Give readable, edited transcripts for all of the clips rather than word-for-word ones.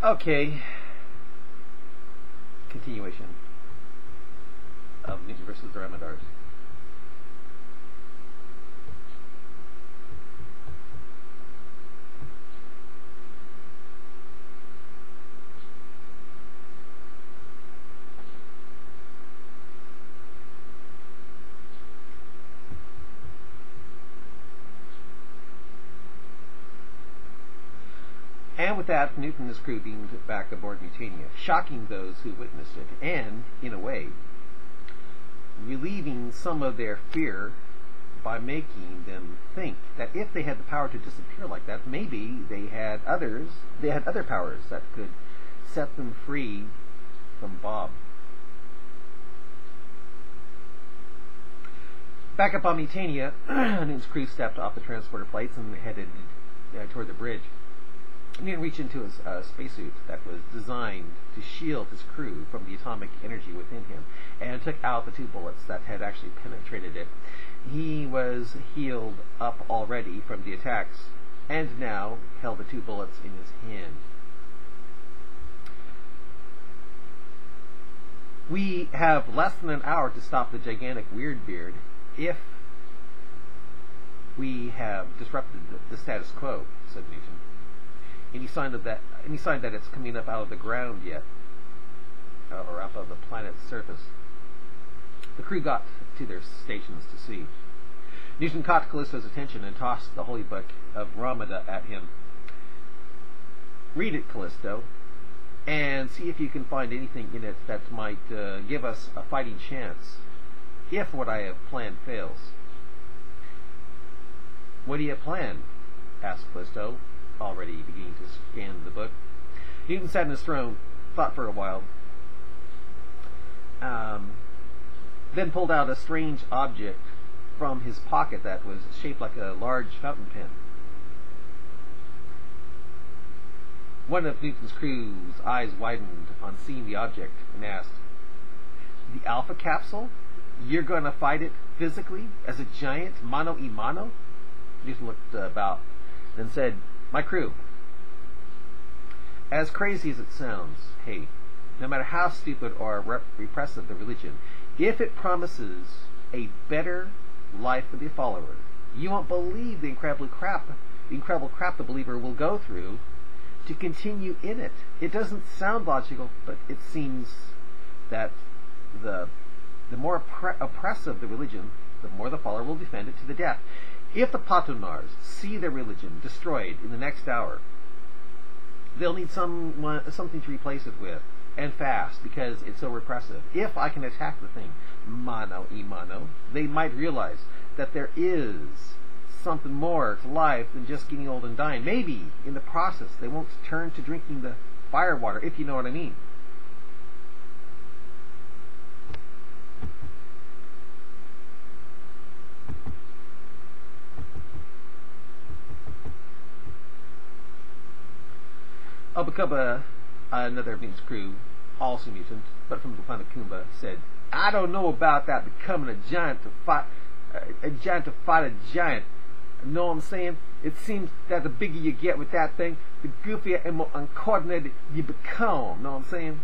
Okay. Continuation of Newtin Vs The Ramadars. And with that, Newton and his crew beamed back aboard Mutania, shocking those who witnessed it, and, in a way, relieving some of their fear by making them think that if they had the power to disappear like that, maybe they had other powers that could set them free from Bob. Back up on Mutania, Newton's crew stepped off the transporter plates and headed toward the bridge. Newton reached into his spacesuit that was designed to shield his crew from the atomic energy within him, and took out the 2 bullets that had actually penetrated it. He was healed up already from the attacks, and now held the 2 bullets in his hand. We have less than an hour to stop the gigantic Weirdbeard if we have disrupted the status quo, said Newton. Any sign that it's coming up out of the ground yet, or up of the planet's surface? The crew got to their stations to see. Newton caught Callisto's attention and tossed the holy book of Ramada at him. Read it, Callisto, and see if you can find anything in it that might give us a fighting chance, if what I have planned fails. What do you plan? Asked Callisto, already beginning to scan the book. Newton sat in his throne, thought for a while, then pulled out a strange object from his pocket that was shaped like a large fountain pen. One of Newton's crew's eyes widened on seeing the object and asked, "The Alpha Capsule? You're going to fight it physically, as a giant, mano a mano?" Newton looked about, then said, "My crew, as crazy as it sounds, hey, no matter how stupid or repressive the religion, if it promises a better life for the follower, you won't believe the incredible crap the believer will go through to continue in it. It doesn't sound logical, but it seems that the more oppressive the religion, the more the follower will defend it to the death. If the Patonars see their religion destroyed in the next hour, they'll need something to replace it with, and fast, because it's so repressive. If I can attack the thing, mano a mano, they might realize that there is something more to life than just getting old and dying. Maybe, in the process, they won't turn to drinking the fire water, if you know what I mean." Albacuba, another of Newton's crew, also mutant, but from the planet Kumba, said, "I don't know about that becoming a giant to fight a giant. Know what I'm saying? It seems that the bigger you get with that thing, the goofier and more uncoordinated you become. Know what I'm saying?"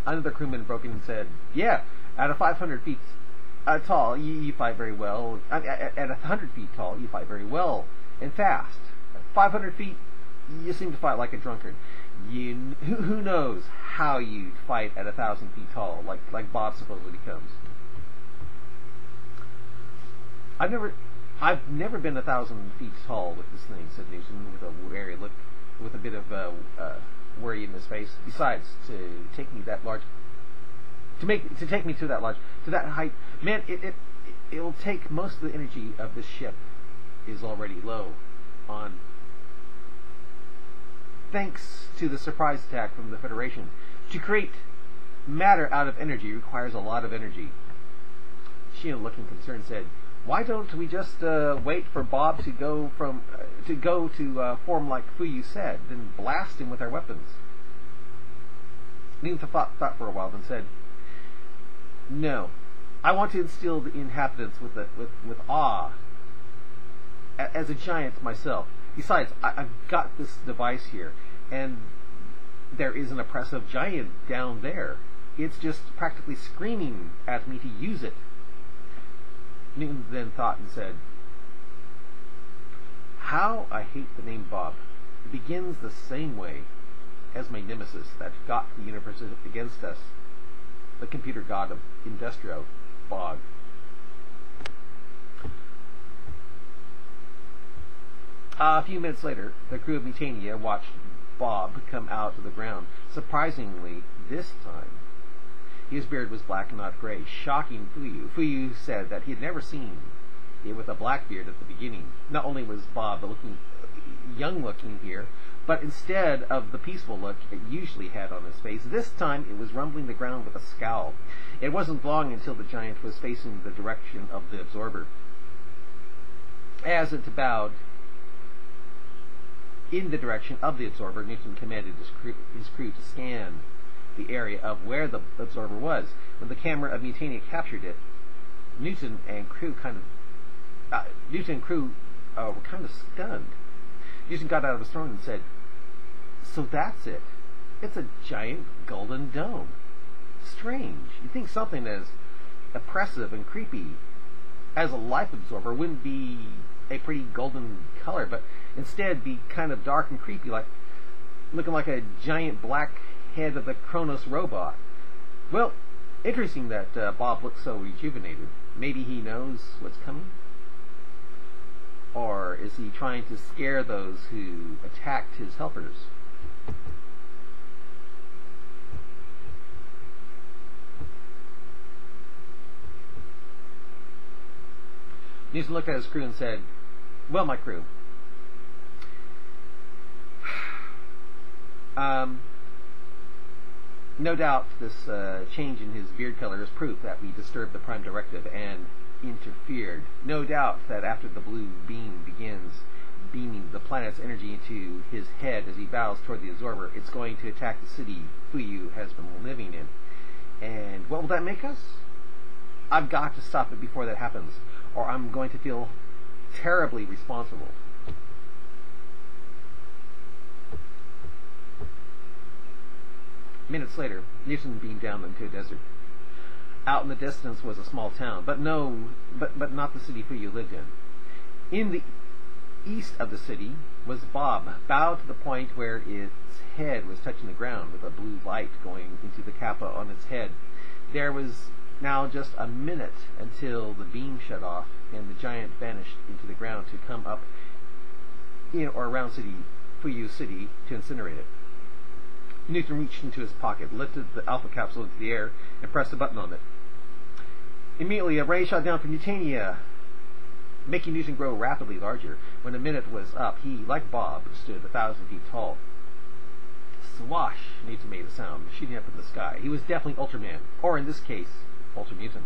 Another crewman broke in and said, "Yeah, at 500 feet tall, you fight very well. At 100 feet tall, you fight very well and fast. At 500 feet, you seem to fight like a drunkard. Who knows how you fight at 1,000 feet tall, like Bob supposedly comes." I've never been 1,000 feet tall with this thing," said Newton with a wary look, with a bit of worry in his face. "Besides, to take me to that height, man, it'll take most of the energy of this ship is already low on. Thanks to the surprise attack from the Federation, to create matter out of energy requires a lot of energy." Sheena, looking concerned, said, "Why don't we just wait for Bob to go to form like Fuyu said, then blast him with our weapons?" Newton thought for a while, then said, "No, I want to instill the inhabitants with awe. As a giant myself. Besides, I've got this device here, and there is an oppressive giant down there. It's just practically screaming at me to use it. Newton then thought and said, how I hate the name Bob. It begins the same way as my nemesis that got the universe against us, the computer god of Industrio, Bog. A few minutes later, the crew of Mutania watched Bob come out of the ground. Surprisingly, this time, his beard was black and not gray, shocking Fuyu. Fuyu said that he had never seen it with a black beard at the beginning. Not only was Bob young looking here, but instead of the peaceful look it usually had on his face, this time it was rumbling the ground with a scowl. It wasn't long until the giant was facing the direction of the absorber. As it bowed in the direction of the absorber, Newton commanded his crew to scan the area of where the absorber was. When the camera of Mutania captured it, Newton and crew were kind of stunned. Newton got out of his throne and said, so that's it. It's a giant golden dome. Strange. You'd think something as oppressive and creepy as a life absorber wouldn't be a pretty golden color, but instead be kind of dark and creepy, like looking like a giant black head of the Kronos robot. Well, interesting that Bob looks so rejuvenated. Maybe he knows what's coming? Or is he trying to scare those who attacked his helpers? Newton looked at his crew and said, well, my crew, no doubt this change in his beard color is proof that we disturbed the Prime Directive and interfered. No doubt that after the blue beam begins beaming the planet's energy into his head as he bows toward the absorber, it's going to attack the city Fuyu has been living in. And what will that make us? I've got to stop it before that happens, or I'm going to feel terribly responsible. Minutes later, Newton beamed down into a desert. Out in the distance was a small town, but not the city Fuyu lived in. In the east of the city was Bob, bowed to the point where its head was touching the ground, with a blue light going into the kappa on its head. There was now just a minute until the beam shut off and the giant vanished into the ground to come up in or around Fuyu City to incinerate it. Newton reached into his pocket, lifted the alpha capsule into the air, and pressed a button on it. Immediately, a ray shot down from Newtania, making Newton grow rapidly larger. When the minute was up, he, like Bob, stood 1,000 feet tall. Swash! Newton made a sound, shooting up in the sky. He was definitely Ultraman, or in this case, Ultra Mutant.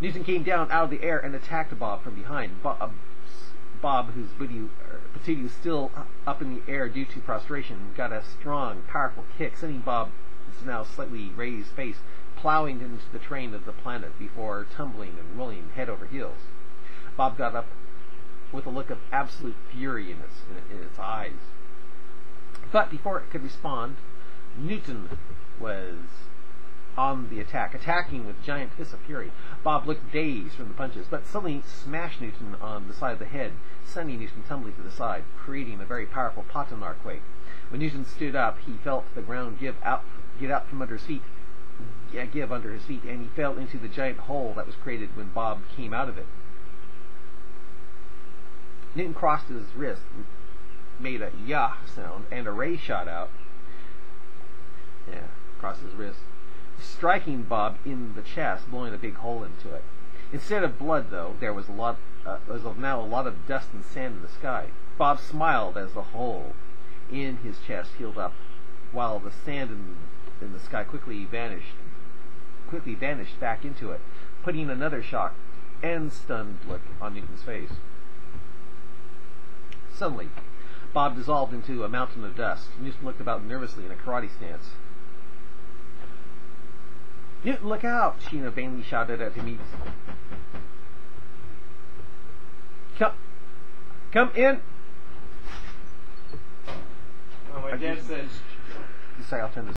Newton came down out of the air and attacked Bob from behind. Bob, whose patootie was still up in the air due to prostration, got a strong, powerful kick, sending Bob's now slightly raised face plowing into the train of the planet before tumbling and rolling head over heels. Bob got up with a look of absolute fury in its eyes. But before it could respond, Newton was on the attack, attacking with giant fists of fury. Bob looked dazed from the punches, but suddenly smashed Newton on the side of the head, sending Newton tumbling to the side, creating a very powerful Patanar quake. When Newton stood up, he felt the ground give out from under his feet, and he fell into the giant hole that was created when Bob came out of it. Newton crossed his wrist, made a yah sound, and a ray shot out. Crossed his wrist, striking Bob in the chest, blowing a big hole into it. Instead of blood, though, there was now a lot of dust and sand in the sky. Bob smiled as the hole in his chest healed up, while the sand in the sky quickly vanished back into it, putting another shocked and stunned look on Newton's face. Suddenly, Bob dissolved into a mountain of dust. Newton looked about nervously in a karate stance. "Newton, look out!" Sheena vainly shouted at him. Come in! Oh, my dad said, Sorry, I'll turn this